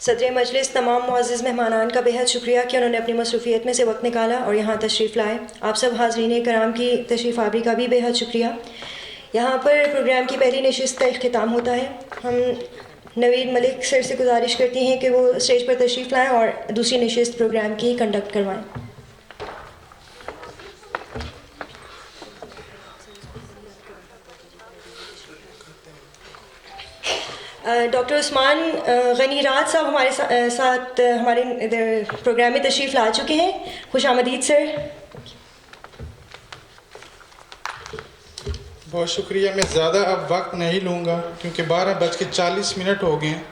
صدر مجلس تمام معزز مہمانان کا بہت شکریہ کہ انہوں نے اپنی مصروفیت میں سے وقت نکالا اور یہاں تشریف لائے. آپ سب حاضرین کرام کی تشریف آوری کا بھی بہت شکریہ. یہاں پر پروگرام کی پہلی نشست کا اختتام ہوتا ہے. ہم نوید ملک سر سے گزارش کرتی ہیں کہ وہ اسٹیج پر تشریف لائیں اور دوسری نشست پروگرام کی کنڈکٹ کروائیں. ڈاکٹر عثمان غنی راج صاحب ہمارے ساتھ ہمارے پروگرام میں تشریف لا چکے ہیں. خوش آمدید سر. بہت شکریہ. میں زیادہ اب وقت نہیں لوں گا کیونکہ 12:40 ہو گئے ہیں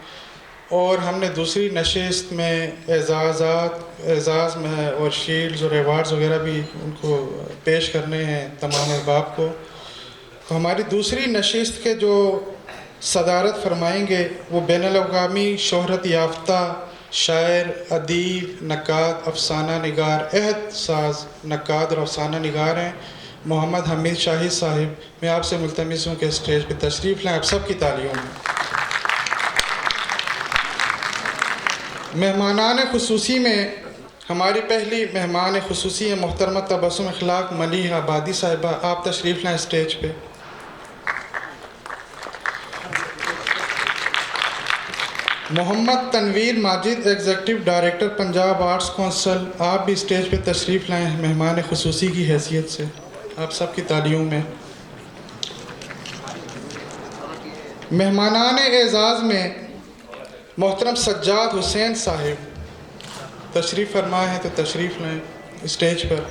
اور ہم نے دوسری نشست میں اعزاز میں اور شیلڈز اور ایوارڈز وغیرہ بھی ان کو پیش کرنے ہیں تمام احباب کو. تو ہماری دوسری نشست کے جو صدارت فرمائیں گے وہ بین الاقوامی شہرت یافتہ شاعر، ادیب، نقاد، افسانہ نگار، عہد ساز نقاد اور افسانہ نگار ہیں محمد حمید شاہد صاحب. میں آپ سے ملتمس ہوں کہ اسٹیج پہ تشریف لائیں. آپ سب کی تالیوں میں. مہمانان خصوصی میں ہماری پہلی مہمان خصوصی ہیں محترمہ تبسم اخلاق ملیح آبادی صاحبہ. آپ تشریف لائیں اسٹیج پہ. Muhammad Tanveer Majid executive director Punjab arts council. آپ بھی اسٹیج پہ تشریف لائیں مہمان خصوصی کی حیثیت سے. آپ سب کی تالیوں میں. مہمانان اعزاز میں محترم سجاد حسین صاحب تشریف فرما ہے تو تشریف لائیں اسٹیج پر.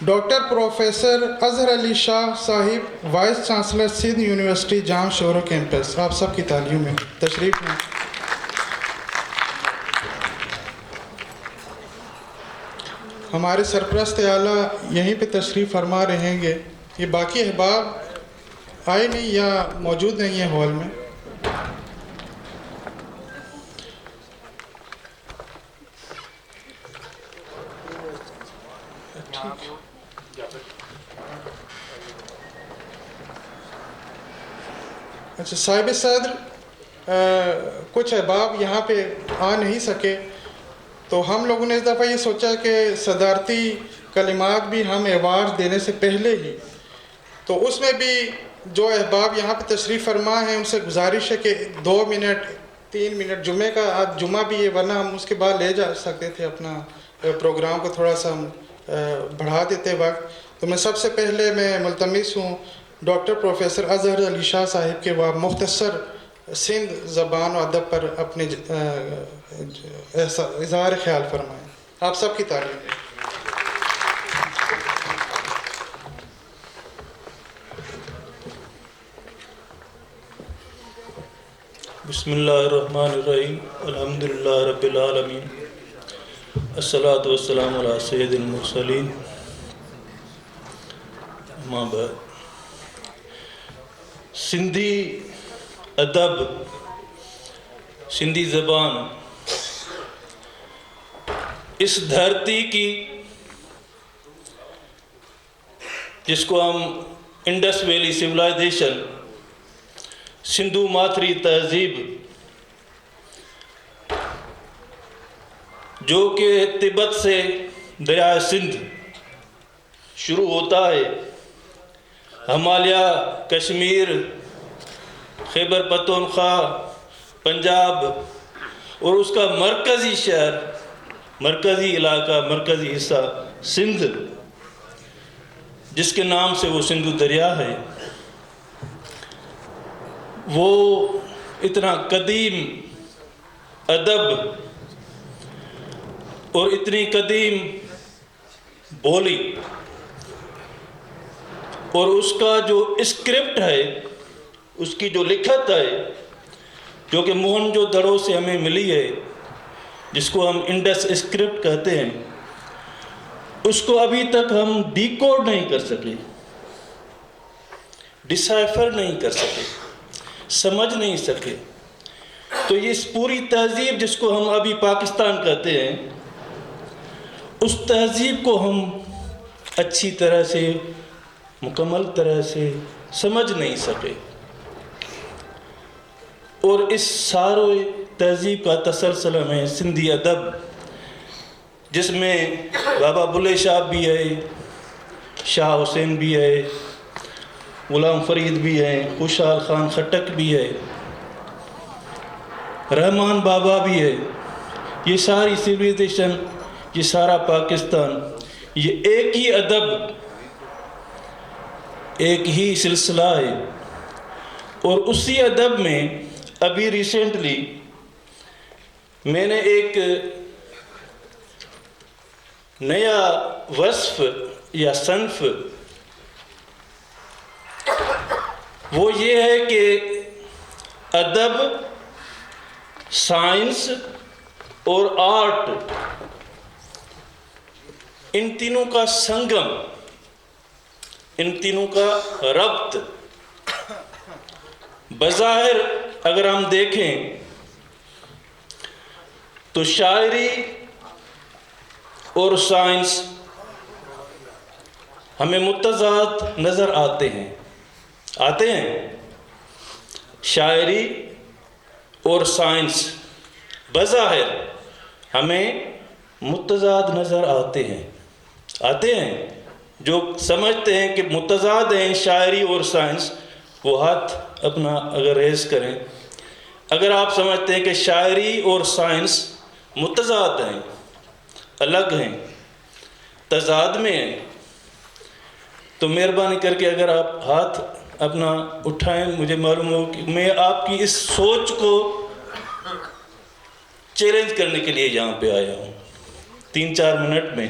ڈاکٹر پروفیسر اظہر علی شاہ صاحب وائس چانسلر سندھ یونیورسٹی جام شورو کیمپس. آپ سب کی تالیوں میں. تشریف لائیں. ہمارے سرپرست اعلیٰ یہیں پہ تشریف فرما رہیں گے. یہ باقی احباب آئے نہیں یا موجود نہیں ہیں ہال میں. اچھا صاحب صدر کچھ احباب یہاں پہ آ نہیں سکے تو ہم لوگوں نے اس دفعہ یہ سوچا کہ صدارتی کلمات بھی ہم ایوارڈ دینے سے پہلے ہی تو اس میں بھی جو احباب یہاں پہ تشریف فرما ہیں ان سے گزارش ہے کہ 2 منٹ 3 منٹ جمعے کا آج جمعہ بھی ہے ورنہ ہم اس کے بعد لے جا سکتے تھے اپنا پروگرام کو تھوڑا سا بڑھا دیتے وقت. تو میں سب سے پہلے میں ملتمس ہوں ڈاکٹر پروفیسر اظہر علی شاہ صاحب کے وہ مختصر سندھ زبان و ادب پر اپنے اظہار خیال فرمائیں. آپ سب کی تعریف. بسم اللہ الرحمن الرحیم. الحمدللہ رب العالمین. الصلاۃ والسلام علی سید المرسلین. اما بعد. سندھی ادب، سندھی زبان اس دھرتی کی جس کو ہم انڈس ویلی سویلائزیشن، سندھو ماتری تہذیب جو کہ تبت سے دریائے سندھ شروع ہوتا ہے، ہمالیہ، کشمیر، خیبر پختونخوا، پنجاب اور اس کا مرکزی شہر، مرکزی علاقہ، مرکزی حصہ سندھ جس کے نام سے وہ سندھو دریا ہے، وہ اتنا قدیم ادب اور اتنی قدیم بولی اور اس کا جو اسکرپٹ ہے، اس کی جو لکھت ہے جو کہ موہنجو دڑو سے ہمیں ملی ہے، جس کو ہم انڈس اسکرپٹ کہتے ہیں، اس کو ابھی تک ہم ڈیکوڈ نہیں کر سکے، ڈسائفر نہیں کر سکے، سمجھ نہیں سکے. تو اس پوری تہذیب جس کو ہم ابھی پاکستان کہتے ہیں، اس تہذیب کو ہم اچھی طرح سے، مکمل طرح سے سمجھ نہیں سکے. اور اس سارے تہذیب کا تسلسل ہمیں سندھی ادب، جس میں بابا بلے شاہ بھی ہے، شاہ حسین بھی ہے، غلام فرید بھی ہے، خوشحال خان خٹک بھی ہے، رحمان بابا بھی ہے، یہ ساری سویلائزیشن، یہ سارا پاکستان، یہ ایک ہی ادب، ایک ہی سلسلہ ہے۔ اور اسی ادب میں ابھی ریسنٹلی میں نے ایک نیا وصف یا صنف، وہ یہ ہے کہ ادب، سائنس اور آرٹ، ان تینوں کا سنگم، ان تینوں کا ربط، بظاہر اگر ہم دیکھیں تو شاعری اور سائنس ہمیں متضاد نظر آتے ہیں، شاعری اور سائنس بظاہر ہمیں متضاد نظر آتے ہیں۔ جو سمجھتے ہیں کہ متضاد ہیں شاعری اور سائنس، وہ ہاتھ اپنا اگر ریز کریں۔ اگر آپ سمجھتے ہیں کہ شاعری اور سائنس متضاد ہیں، الگ ہیں، تضاد میں ہیں، تو مہربانی کر کے اگر آپ ہاتھ اپنا اٹھائیں، مجھے معلوم ہو کہ میں آپ کی اس سوچ کو چیلنج کرنے کے لیے یہاں پہ آیا ہوں۔ 3-4 منٹ میں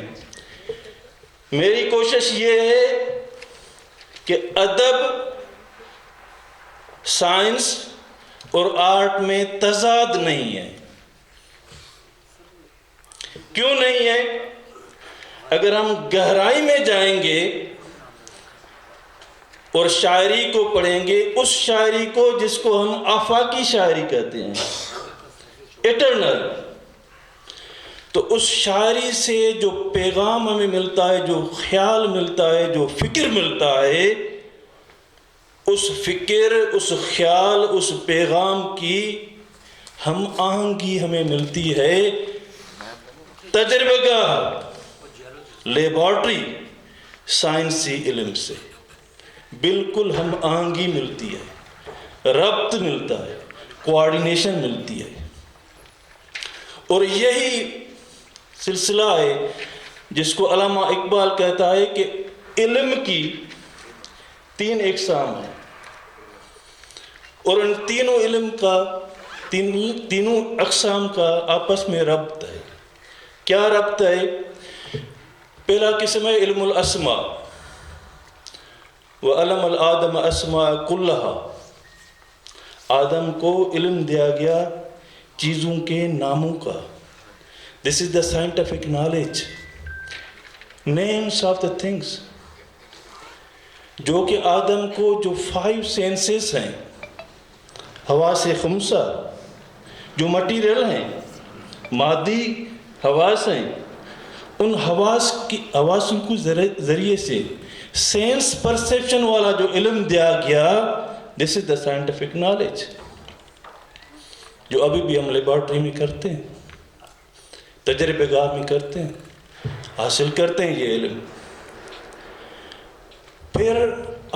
میری کوشش یہ ہے کہ ادب، سائنس اور آرٹ میں تضاد نہیں ہے۔ کیوں نہیں ہے؟ اگر ہم گہرائی میں جائیں گے اور شاعری کو پڑھیں گے، اس شاعری کو جس کو ہم آفاقی شاعری کہتے ہیں، ایٹرنل، تو اس شاعری سے جو پیغام ہمیں ملتا ہے، جو خیال ملتا ہے، جو فکر ملتا ہے، اس فکر، اس خیال، اس پیغام کی ہم آہنگی ہمیں ملتی ہے تجربہ گاہ، لیبارٹری، سائنسی علم سے۔ بالکل ہم آہنگی ملتی ہے، ربط ملتا ہے، کوآرڈینیشن ملتی ہے۔ اور یہی سلسلہ ہے جس کو علامہ اقبال کہتا ہے کہ علم کی 3 اقسام ہیں، اور ان تینوں علم کا، تینوں اقسام کا آپس میں ربط ہے۔ کیا ربط ہے؟ پہلا قسم ہے علم الاسماء، وَعَلَمَ الْآدَمَ أَسْمَاءَ كُلَّهَا، آدم کو علم دیا گیا چیزوں کے ناموں کا۔ This is the scientific knowledge, names of the things، جو کہ آدم کو جو 5 سینسز ہیں، حواس خمسہ، جو مٹیریل ہیں، مادی حواس ہیں، ان حواس کو ذریعے سے سینس پرسیپشن والا جو علم دیا گیا، this is the scientific knowledge، جو ابھی بھی ہم لیبارٹری میں کرتے ہیں، تجربہ گاہ میں کرتے ہیں، حاصل کرتے ہیں یہ علم۔ پھر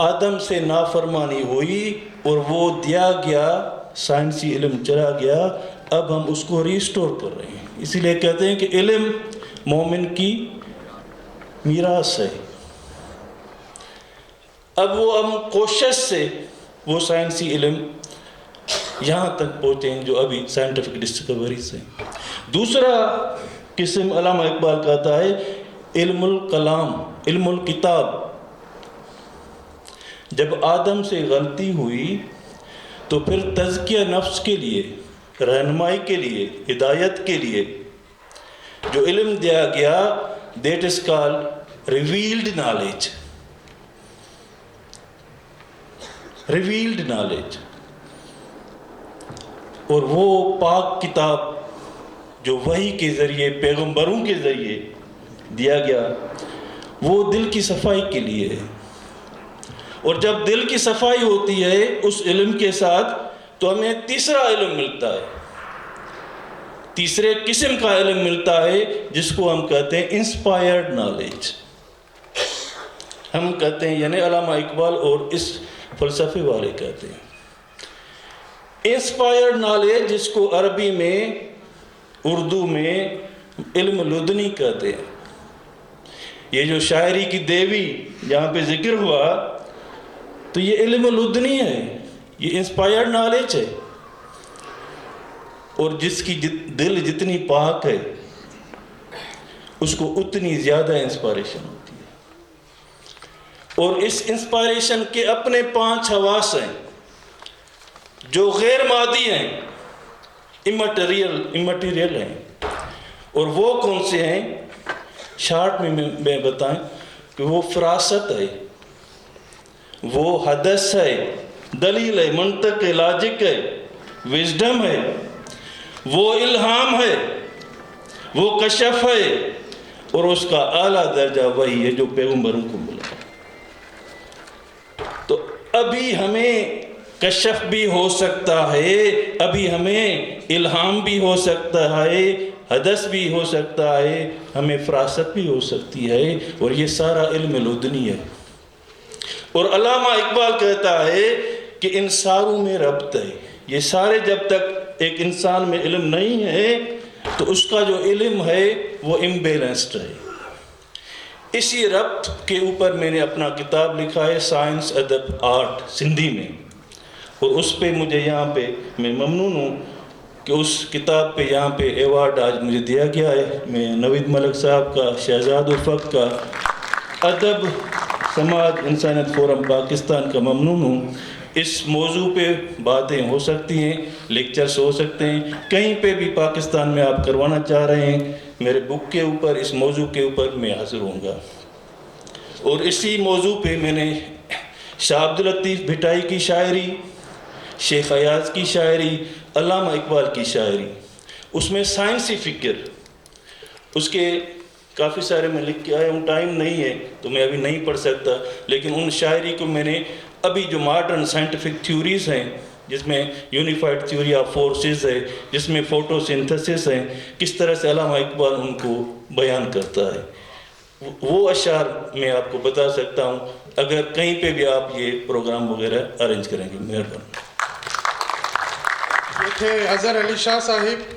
آدم سے نافرمانی ہوئی اور وہ دیا گیا سائنسی علم چلا گیا، اب ہم اس کو ریسٹور کر رہے ہیں۔ اسی لیے کہتے ہیں کہ علم مومن کی میراث ہے۔ اب وہ ہم کوشش سے وہ سائنسی علم یہاں تک پہنچے ہیں جو ابھی سائنٹیفک ڈسکوریز ہیں۔ دوسرا قسم علامہ اقبال کہتا ہے علم الکلام، علم الکتاب۔ جب آدم سے غلطی ہوئی تو پھر تزکیہ نفس کے لیے، رہنمائی کے لیے، ہدایت کے لیے جو علم دیا گیا، that is called revealed knowledge, revealed knowledge. اور وہ پاک کتاب جو وحی کے ذریعے، پیغمبروں کے ذریعے دیا گیا، وہ دل کی صفائی کے لیے ہے۔ اور جب دل کی صفائی ہوتی ہے اس علم کے ساتھ، تو ہمیں تیسرا علم ملتا ہے، تیسرے قسم کا علم ملتا ہے جس کو ہم کہتے ہیں انسپائرڈ نالج. ہم کہتے ہیں یعنی علامہ اقبال اور اس فلسفے والے کہتے ہیں انسپائرڈ نالج، جس کو عربی میں اردو میں علم لدنی کہتے ہیں. یہ جو شاعری کی دیوی یہاں پہ ذکر ہوا تو یہ علم لدنی ہے، یہ انسپائرڈ نالج ہے. اور جس کی دل جتنی پاک ہے اس کو اتنی زیادہ انسپائریشن ہوتی ہے. اور اس انسپائریشن کے اپنے 5 حواس ہیں جو غیر مادی ہیں، امٹیریل ہیں. اور وہ کون سے ہیں؟ شارٹ میں بتائیں کہ وہ فراست ہے، وہ حدث ہے، دلیل ہے، منطق ہے، لاجک ہے، وزڈم ہے، وہ الہام ہے، وہ کشف ہے، اور اس کا اعلیٰ درجہ وہی ہے جو پیغمبروں کو ملا. تو ابھی ہمیں کشف بھی ہو سکتا ہے، ابھی ہمیں الہام بھی ہو سکتا ہے، حدث بھی ہو سکتا ہے، ہمیں فراست بھی ہو سکتی ہے، اور یہ سارا علم لدنی ہے. اور علامہ اقبال کہتا ہے کہ ان ساروں میں ربط ہے. یہ سارے جب تک ایک انسان میں علم نہیں ہے تو اس کا جو علم ہے وہ امبیلنسڈ ہے. اسی ربط کے اوپر میں نے اپنا کتاب لکھا ہے سائنس ادب آرٹ سندھی میں، اور اس پہ مجھے یہاں پہ میں ممنون ہوں کہ اس کتاب پہ یہاں پہ ایوارڈ آج مجھے دیا گیا ہے. میں نوید ملک صاحب کا، شہزاد الفق کا، ادب سماج انسانیت فورم پاکستان کا ممنون ہوں. اس موضوع پہ باتیں ہو سکتی ہیں، لیکچرز ہو سکتے ہیں، کہیں پہ بھی پاکستان میں آپ کروانا چاہ رہے ہیں، میرے بک کے اوپر اس موضوع کے اوپر میں حاضر ہوں گا. اور اسی موضوع پہ میں نے شاہ عبداللطیف بھٹائی کی شاعری، شیخ ایاز کی شاعری، علامہ اقبال کی شاعری، اس میں سائنسی فکر، اس کے کافی سارے میں لکھ کے آیا ہوں، ٹائم نہیں ہے تو میں ابھی نہیں پڑھ سکتا، لیکن ان شاعری کو میں نے ابھی جو ماڈرن سائنٹیفک تھیوریز ہیں، جس میں یونیفائڈ تھیوری آف فورسز ہے، جس میں فوٹو سنتھسس ہے، کس طرح سے علامہ اقبال ان کو بیان کرتا ہے، وہ اشعار میں آپ کو بتا سکتا ہوں اگر کہیں پہ بھی آپ یہ پروگرام وغیرہ ارینج کریں گے. مہربانی. یہ تھے اظہر علی شاہ صاحب.